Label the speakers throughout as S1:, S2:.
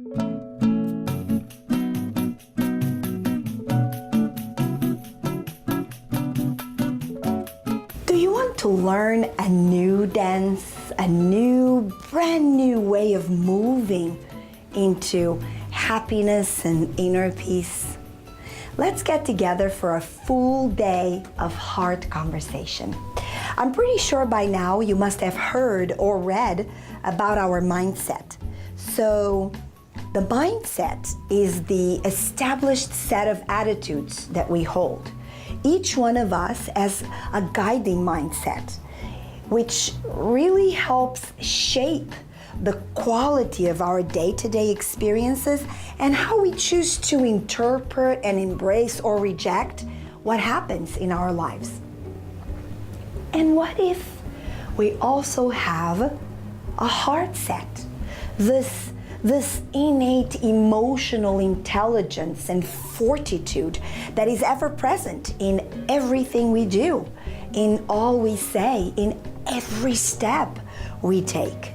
S1: Do you want to learn a new dance, a brand new way of moving into happiness and inner peace? Let's get together for a full day of heart conversation. I'm pretty sure by now you must have heard or read about our mindset. So, the mindset is the established set of attitudes that we hold. Each one of us has a guiding mindset, which really helps shape the quality of our day-to-day experiences and how we choose to interpret and embrace or reject what happens in our lives. And what if we also have a heart set? This innate emotional intelligence and fortitude that is ever present in everything we do, in all we say, in every step we take.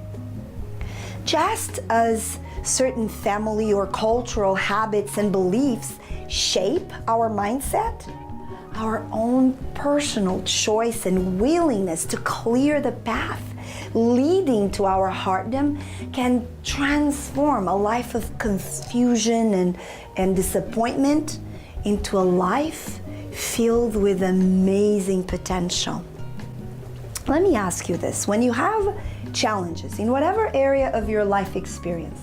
S1: Just as certain family or cultural habits and beliefs shape our mindset, our own personal choice and willingness to clear the path leading to our heartdom can transform a life of confusion and disappointment into a life filled with amazing potential. Let me ask you this. When you have challenges in whatever area of your life experience,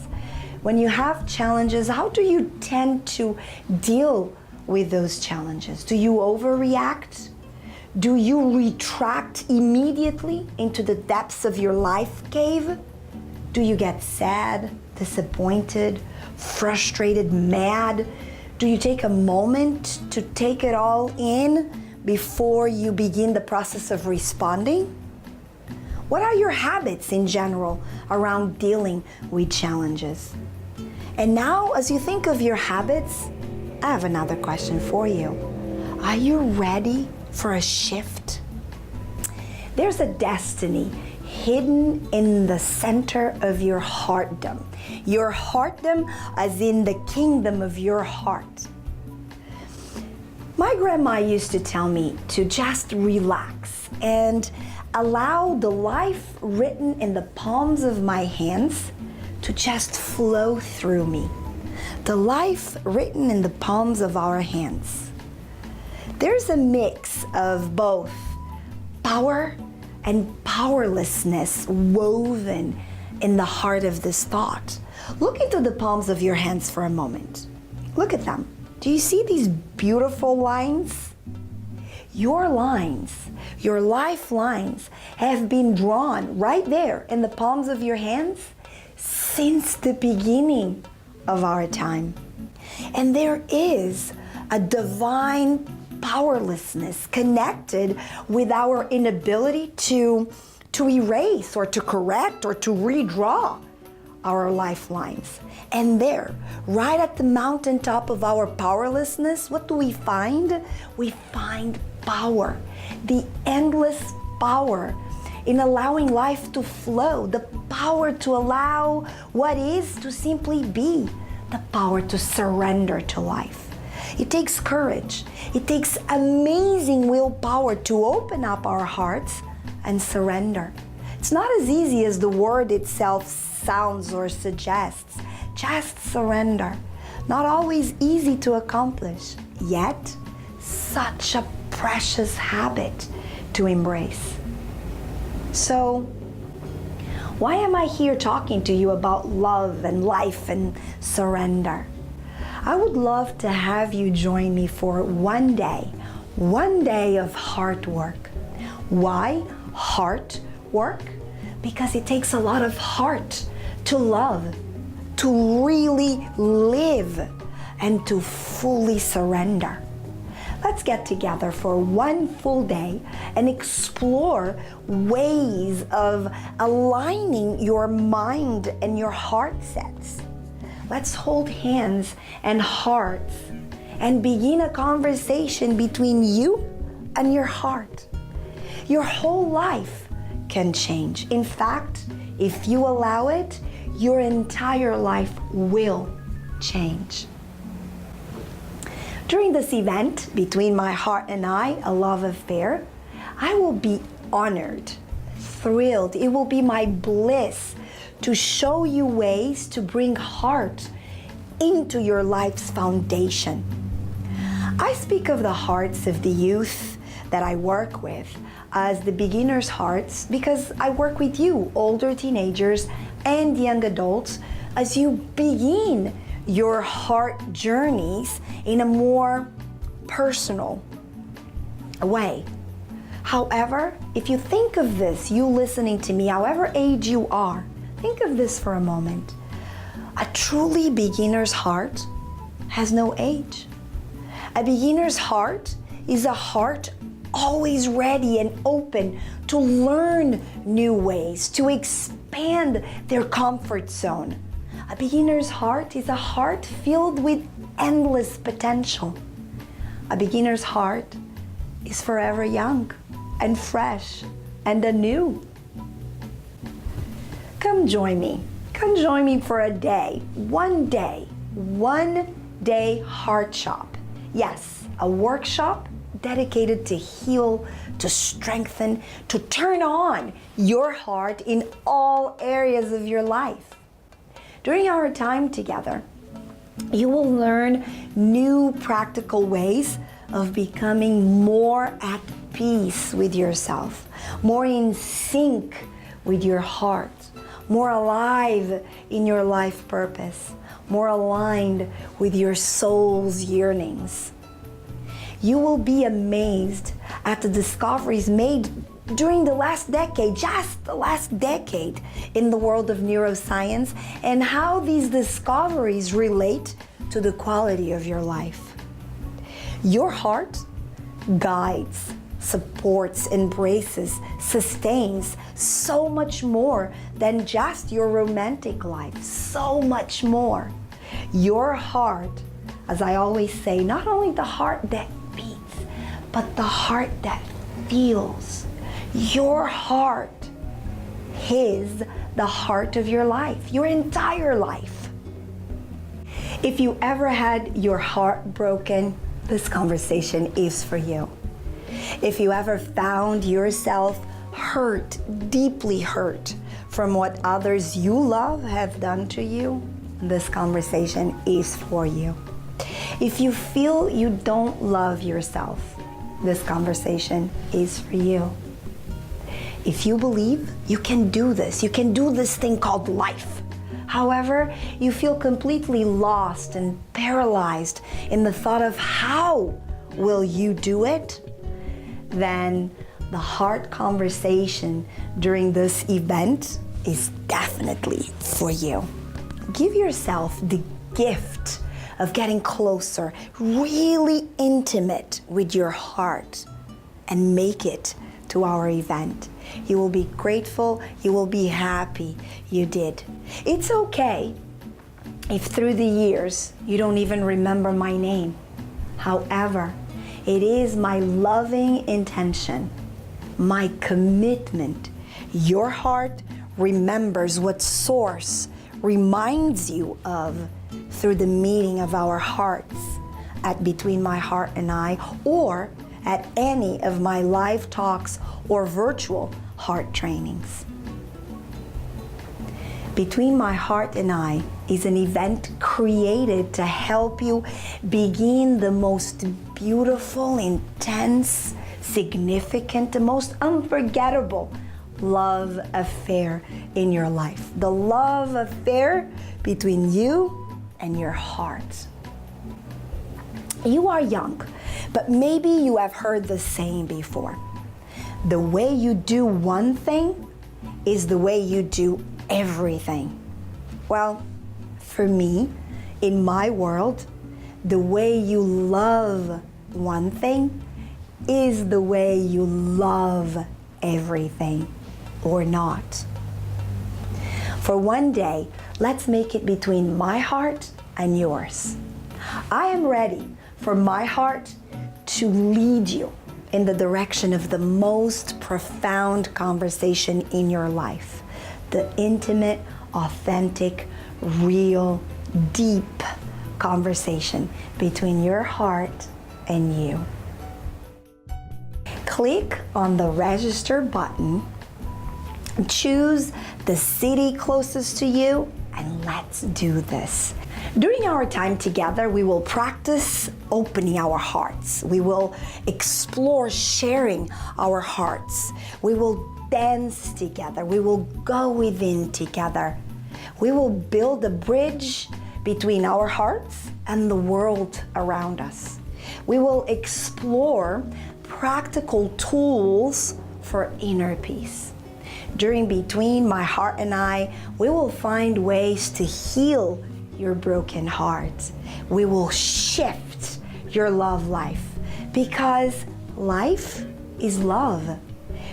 S1: when you have challenges, how do you tend to deal with those challenges? Do you overreact? Do you retract immediately into the depths of your life cave? Do you get sad, disappointed, frustrated, mad? Do you take a moment to take it all in before you begin the process of responding? What are your habits in general around dealing with challenges? And now, as you think of your habits, I have another question for you. Are you ready for a shift? There's a destiny hidden in the center of your heartdom. Your heartdom as in the kingdom of your heart. My grandma used to tell me to just relax and allow the life written in the palms of my hands to just flow through me. The life written in the palms of our hands. There's a mix of both power and powerlessness woven in the heart of this thought. Look into the palms of your hands for a moment. Look at them. Do you see these beautiful lines? Your lines, your lifelines have been drawn right there in the palms of your hands since the beginning of our time. And there is a divine powerlessness connected with our inability to erase or to correct or to redraw our lifelines. And there, right at the mountaintop of our powerlessness, what do we find? We find power, the endless power in allowing life to flow, the power to allow what is to simply be, the power to surrender to life. It takes courage. It takes amazing willpower to open up our hearts and surrender. It's not as easy as the word itself sounds or suggests. Just surrender. Not always easy to accomplish, yet such a precious habit to embrace. So, why am I here talking to you about love and life and surrender? I would love to have you join me for one day of heart work. Why heart work? Because it takes a lot of heart to love, to really live, and to fully surrender. Let's get together for one full day and explore ways of aligning your mind and your heart sets. Let's hold hands and hearts and begin a conversation between you and your heart. Your whole life can change. In fact, if you allow it, your entire life will change. During this event, Between My Heart and I, a love affair, I will be honored, thrilled. It will be my bliss to show you ways to bring heart into your life's foundation. I speak of the hearts of the youth that I work with as the beginner's hearts because I work with you, older teenagers and young adults, as you begin your heart journeys in a more personal way. However, if you think of this, you listening to me, however age you are, think of this for a moment. A truly beginner's heart has no age. A beginner's heart is a heart always ready and open to learn new ways, to expand their comfort zone. A beginner's heart is a heart filled with endless potential. A beginner's heart is forever young and fresh and anew. Come join me. Come join me for a day, one day heart shop. Yes, a workshop dedicated to heal, to strengthen, to turn on your heart in all areas of your life. During our time together, you will learn new practical ways of becoming more at peace with yourself, more in sync with your heart, more alive in your life purpose, more aligned with your soul's yearnings. You will be amazed at the discoveries made during the last decade, just the last decade, in the world of neuroscience, and how these discoveries relate to the quality of your life. Your heart guides, supports, embraces, sustains so much more than just your romantic life, so much more. Your heart, as I always say, not only the heart that beats, but the heart that feels. Your heart is the heart of your life, your entire life. If you ever had your heart broken, this conversation is for you. If you ever found yourself hurt, deeply hurt from what others you love have done to you, this conversation is for you. If you feel you don't love yourself, this conversation is for you. If you believe you can do this thing called life. However, you feel completely lost and paralyzed in the thought of how will you do it, then the heart conversation during this event is definitely for you. Give yourself the gift of getting closer, really intimate with your heart, and make it to our event. You will be grateful, you will be happy you did. It's okay if through the years you don't even remember my name. However, it is my loving intention, my commitment. Your heart remembers what Source reminds you of through the meeting of our hearts at Between My Heart and I, or at any of my live talks or virtual heart trainings. Between My Heart and I is an event created to help you begin the most beautiful, intense, significant, the most unforgettable love affair in your life. The love affair between you and your heart. You are young, but maybe you have heard the saying before. The way you do one thing is the way you do everything. Well, for me, in my world, the way you love one thing is the way you love everything, or not. For one day, let's make it between my heart and yours. I am ready for my heart to lead you in the direction of the most profound conversation in your life, the intimate, authentic, real, deep conversation between your heart and you. Click on the register button, choose the city closest to you, and let's do this. During our time together, we will practice opening our hearts. We will explore sharing our hearts. We will dance together. We will go within together. We will build a bridge between our hearts and the world around us. We will explore practical tools for inner peace. During Between My Heart and I, we will find ways to heal your broken heart. We will shift your love life, because life is love.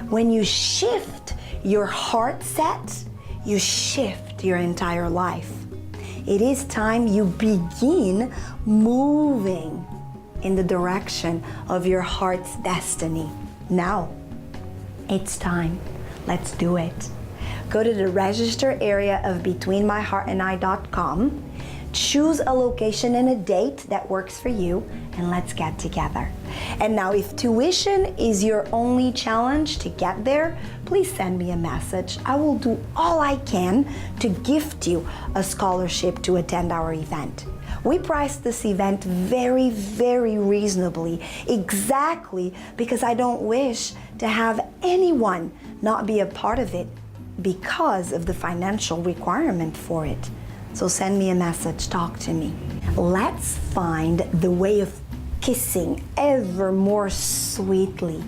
S1: When you shift your heart set, you shift your entire life. It is time you begin moving in the direction of your heart's destiny. Now, it's time. Let's do it. Go to the register area of betweenmyheartandi.com, choose a location and a date that works for you, and let's get together. And now, if tuition is your only challenge to get there, please send me a message. I will do all I can to gift you a scholarship to attend our event. We priced this event very, very reasonably, exactly because I don't wish to have anyone not be a part of it because of the financial requirement for it. So send me a message, talk to me. Let's find the way of kissing ever more sweetly,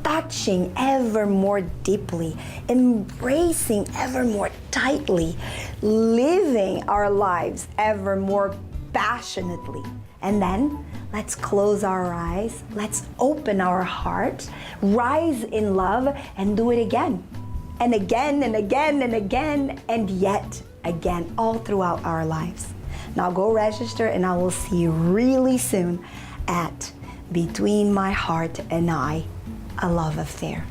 S1: touching ever more deeply, embracing ever more tightly, living our lives ever more passionately. And then let's close our eyes, let's open our heart, rise in love, and do it again. And again and again and again and yet again, all throughout our lives. Now go register, and I will see you really soon at Between My Heart and I, a Love Affair.